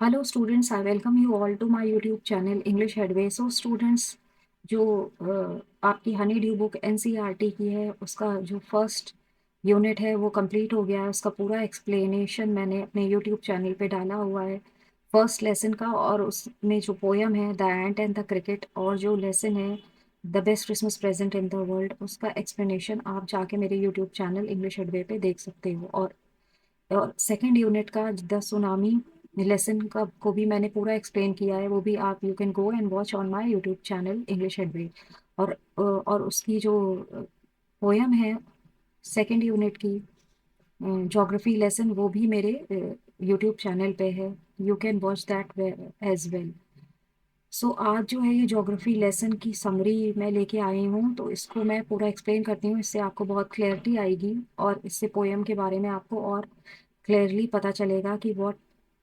Hello students, I welcome you all to my YouTube channel English Headway. So students, जो आपकी Honey due book NCERT की है, उसका जो फर्स्ट यूनिट है वो कंप्लीट हो गया है। उसका पूरा एक्सप्लेनेशन मैंने अपने यूट्यूब चैनल पे डाला हुआ है फर्स्ट लेसन का। और उसमें जो पोयम है the ant and the cricket, और जो लेसन है the best Christmas present in the world, उसका एक्सप्लेनेशन आप जाके मेरे यूट्यूब चैनल इंग्लिश हेडवे पे देख सकते हो। और सेकेंड यूनिट का द सुनामी लेसन का को भी मैंने पूरा एक्सप्लेन किया है। वो भी आप you can go and watch on my YouTube channel English Headway. और उसकी जो पोयम है सेकेंड यूनिट की ज्योग्राफी लेसन, वो भी मेरे यूट्यूब चैनल पे है। You can watch that as well. So आज जो है ये ज्योग्राफी लेसन की समरी मैं लेके आई हूँ, तो इसको मैं पूरा एक्सप्लेन करती हूँ। इससे आपको बहुत क्लैरिटी आएगी और इससे पोयम के बारे में आपको और क्लियरली पता चलेगा कि what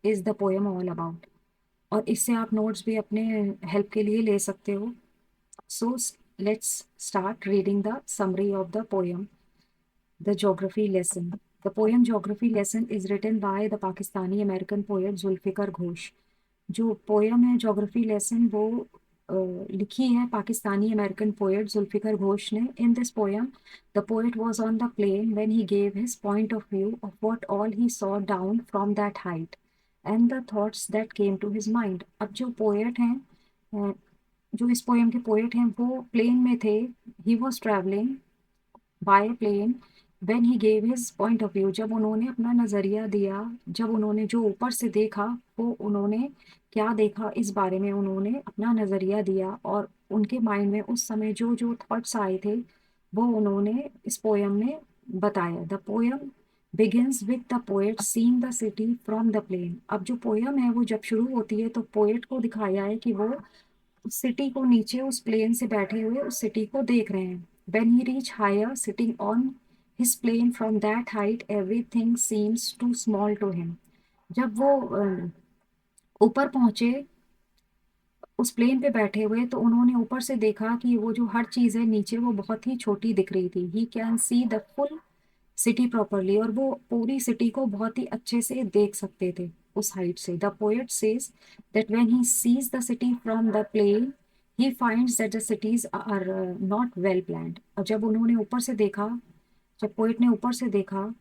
is the poem all about. और इससे आप नोट्स भी अपने हेल्प के लिए ले सकते हो। So let's start reading the summary of the poem the geography lesson. The poem geography lesson is written by the Pakistani American poet Zulfikar Ghose. जो पोयम है ज्योग्राफी लेसन, वो लिखी है पाकिस्तानी अमेरिकन पोएट जुल्फिकर घोष ने। In this poem the poet was on the plane when he gave his point of view of what all he saw down from that height and the thoughts that came to his mind. अब जो poet हैं, अ, जो इस poem के poet हैं, वो plane में थे। He was travelling by plane when he gave his point of view. जब उन्होंने अपना नजरिया दिया, जब उन्होंने जो ऊपर से देखा, वो उन्होंने क्या देखा इस बारे में उन्होंने अपना नजरिया दिया। और उनके माइंड में उस समय जो जो थॉट्स आए थे, वो उन्होंने इस पोयम में बताया। The poem begins with the poet seeing the city from the plane. अब जो पोयम है वो जब शुरू होती है तो पोएट को दिखाया है कि वो उस सिटी को नीचे उस प्लेन से बैठे हुए उस सिटी को देख रहे हैं। When he reached higher, sitting on his plane from that height, everything seems too small to him. जब वो ऊपर पहुंचे, उस प्लेन पे बैठे हुए, तो उन्होंने ऊपर से देखा कि वो जो हर चीज है नीचे, वो बहुत ही छोटी दिख रही थी। He can see the full city properly, और वो पूरी सिटी को बहुत ही अच्छे से देख सकते थे उस हाइट से। The poet says that when he sees the city from the plane he finds that the cities are not well planned. और जब उन्होंने ऊपर से देखा, जब पोएट ने ऊपर से देखा,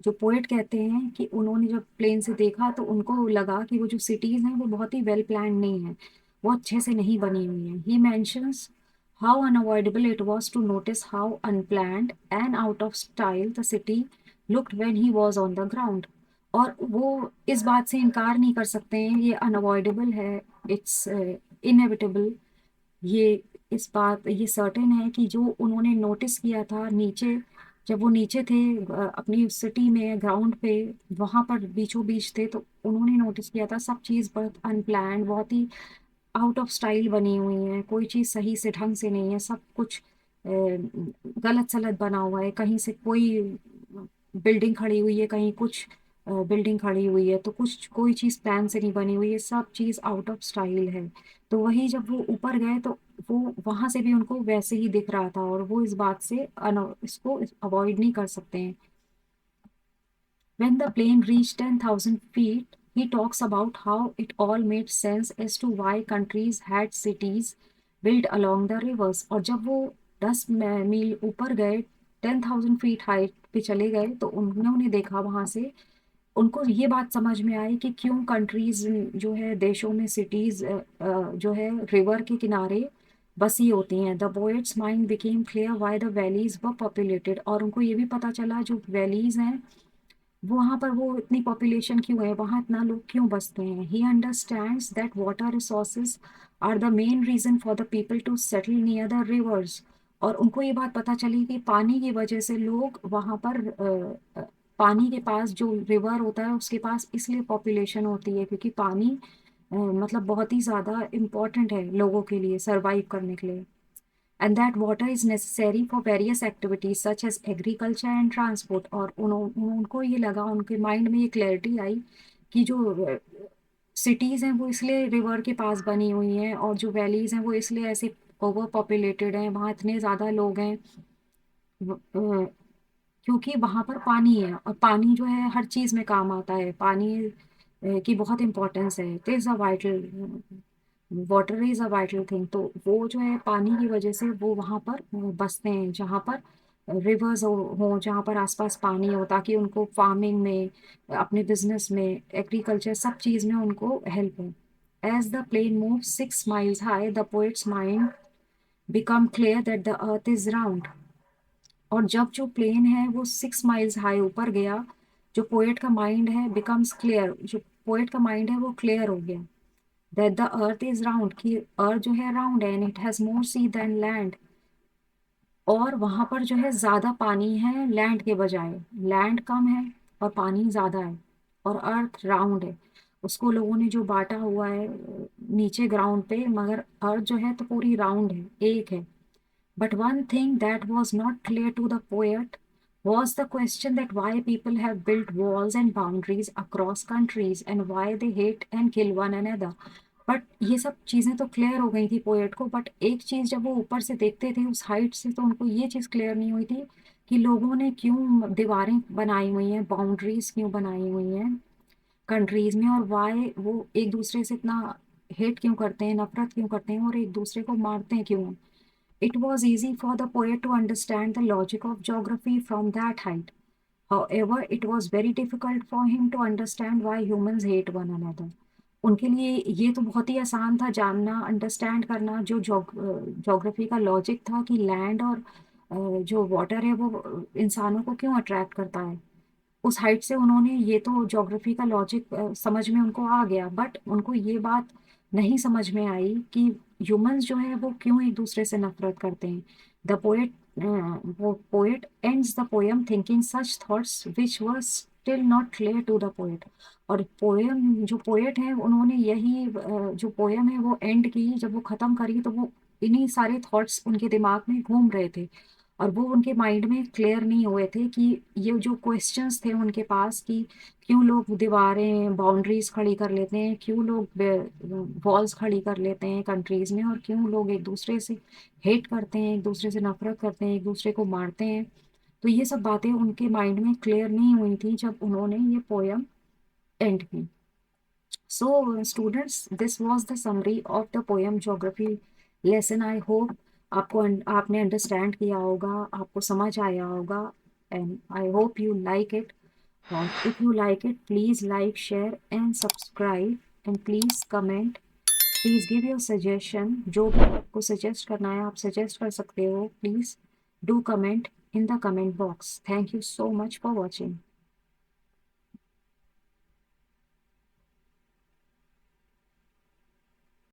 जो पोएट कहते हैं कि उन्होंने जब प्लेन से देखा तो उनको लगा कि वो जो सिटीज हैं वो बहुत ही वेल प्लान नहीं है, वो अच्छे से नहीं बनी हुई हैं। He mentions how unavoidable it was to notice how unplanned and out of style the city looked when he was on the ground. और वो इस बात से इनकार नहीं कर सकते हैं, ये अनअवॉइडेबल है, इट्स इनएविटेबल। ये इस बात ये सर्टेन है कि जो उन्होंने नोटिस किया था नीचे, जब वो नीचे थे अपनी सिटी में ग्राउंड पे, वहां पर बीचों बीच थे, तो उन्होंने नोटिस किया था सब चीज़ बहुत अनप्लान्ड, बहुत ही आउट ऑफ स्टाइल बनी हुई है। कोई चीज़ सही से ढंग से नहीं है, सब कुछ गलत सलत बना हुआ है। कहीं से कोई बिल्डिंग खड़ी हुई है, कहीं कुछ बिल्डिंग खड़ी हुई है, तो कुछ कोई चीज़ प्लान से नहीं बनी हुई है, सब चीज़ आउट ऑफ स्टाइल है। तो वही जब वो ऊपर गए तो वो वहां से भी उनको वैसे ही दिख रहा था, और वो इस बात से इसको अवॉइड नहीं कर सकते हैं। When the plane reached 10,000 feet, he talks about how it all made sense as to why countries had cities built along the rivers. और जब वो 10 मील ऊपर गए, 10,000 फीट हाइट पे चले गए, तो उन्होंने देखा वहां से, उनको ये बात समझ में आई कि क्यों कंट्रीज जो है, देशों में सिटीज जो है रिवर के किनारे बसी होती हैं। The poet's mind became clear why the valleys were populated. और उनको ये भी पता चला जो वैलीज हैं, वहां पर वो इतनी पॉपुलेशन क्यों है, वहां इतना लोग क्यों बसते हैं। He understands that water resources are the main reason for the people to settle near the rivers. और उनको ये बात पता चली कि पानी की वजह से लोग वहां पर पानी के पास, जो रिवर होता है उसके पास इसलिए पॉपुलेशन होती है क्योंकि पानी मतलब बहुत ही ज्यादा इम्पोर्टेंट है लोगों के लिए सरवाइव करने के लिए। And that water is necessary for various activities such as agriculture and transport। और उनको ये लगा, उनके माइंड में ये क्लैरिटी आई कि जो सिटीज हैं वो इसलिए रिवर के पास बनी हुई हैं, और जो वैलीज हैं वो इसलिए ऐसे ओवर पॉपुलेटेड हैं, वहाँ इतने ज्यादा लोग हैं क्योंकि वहां पर पानी है। और पानी जो है हर चीज में काम आता है। पानी की बहुत इंपॉर्टेंस है। It is a vital, water is a vital thing. तो वो जो है पानी की वजह से वो वहाँ पर बसते हैं जहाँ पर रिवर्स हो, जहाँ पर आसपास पानी हो, ताकि उनको फार्मिंग में, अपने बिजनेस में, एग्रीकल्चर सब चीज़ में उनको हेल्प हो। As the plane move 6 miles हाई, the poet's mind become clear that the earth is round. और जब जो प्लेन है वो 6 miles हाई ऊपर गया, जो पोएट का माइंड है बिकम्स क्लियर, जो पोएट का माइंड है वो क्लियर हो गया that the earth is round, कि अर्थ जो है राउंड है, and it has more sea than land. और वहां पर जो है ज्यादा पानी है लैंड के बजाय, लैंड कम है और पानी ज्यादा है, और अर्थ राउंड है। उसको लोगों ने जो बांटा हुआ है नीचे ग्राउंड पे, मगर अर्थ जो है तो पूरी राउंड है, एक है। But one thing that was not clear to the poet was the question that why people have built walls and boundaries across countries and why they hate and kill one another. But ये सब चीज़ें तो clear हो गई थी poet को, but एक चीज़ जब वो ऊपर से देखते थे उस हाइट से, तो उनको ये चीज़ क्लियर नहीं हुई थी कि लोगों ने क्यों दीवारें बनाई हुई हैं, बाउंड्रीज क्यों बनाई हुई हैं कंट्रीज में, और वाई वो एक दूसरे से इतना हेट क्यों करते हैं, नफरत क्यों करते हैं, और एक दूसरे को मारते हैं क्यों। It was easy for the poet to understand the logic of geography from that height. However, it was very difficult for him to understand why humans hate one another. उनके लिए ये तो बहुत ही आसान था जानना, अंडरस्टैंड करना, जो जोग्राफी का लॉजिक था कि लैंड और जो वाटर है वो इंसानों को क्यों अट्रैक्ट करता है। उस हाइट से उन्होंने ये तो ज्योग्राफी का लॉजिक समझ में उनको आ गया, बट उनको ये बात नहीं समझ में आई कि ह्यूमंस जो है वो क्यों एक दूसरे से नफरत करते हैं। द पोएट, वो poet ends the poem thinking such thoughts which were still not clear to the poet. और पोएम, जो पोएट है उन्होंने यही जो पोएम है वो एंड की, जब वो खत्म करी तो वो इन्हीं सारे थॉट्स उनके दिमाग में घूम रहे थे, और वो उनके माइंड में क्लियर नहीं हुए थे कि ये जो क्वेश्चंस थे उनके पास कि क्यों लोग दीवारें, बाउंड्रीज खड़ी कर लेते हैं, क्यों लोग वॉल्स खड़ी कर लेते हैं कंट्रीज में, और क्यों लोग एक दूसरे से हेट करते हैं, एक दूसरे से नफरत करते हैं, एक दूसरे को मारते हैं। तो ये सब बातें उनके माइंड में क्लियर नहीं हुई थी जब उन्होंने ये पोयम एंड की। So, students, this was the summary of the poem Geography lesson. I hope आपको आपने अंडरस्टैंड किया होगा, आपको समझ आया होगा, and I hope you like it. And if you like it, please like, share and subscribe, and please comment. Please give your suggestion. जो भी आपको suggest करना है आप suggest कर सकते हो. Please do comment in the comment box. Thank you so much for watching.